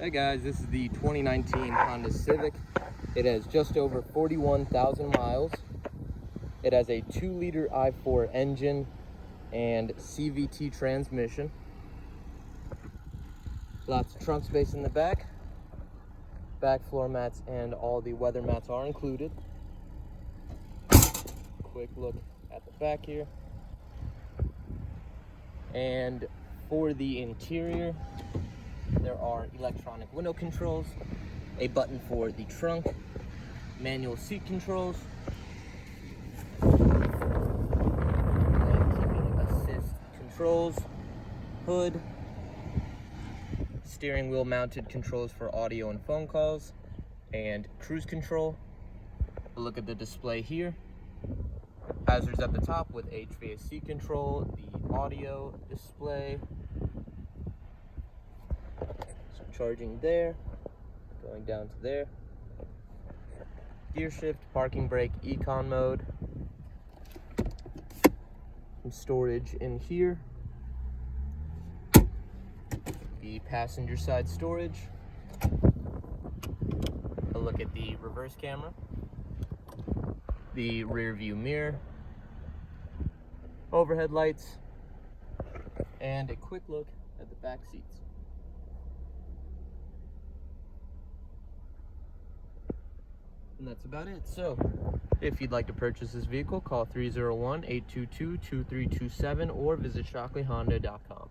Hey guys, this is the 2019 Honda Civic. It has just over 41,000 miles. It has a 2-liter i4 engine and CVT transmission. Lots of trunk space in the back. Back floor mats and all the weather mats are included. Quick look at the back here. And for the interior, there are electronic window controls, a button for the trunk, manual seat controls, and keeping assist controls, hood, steering wheel mounted controls for audio and phone calls, and cruise control. A look at the display here. Hazards at the top with HVAC control, the audio display, some charging there, going down to there, gear shift, parking brake, econ mode, some storage in here, the passenger side storage, a look at the reverse camera, the rear view mirror, overhead lights, and a quick look at the back seats. And that's about it. So if you'd like to purchase this vehicle, call 301-822-2327 or visit shockleyhonda.com.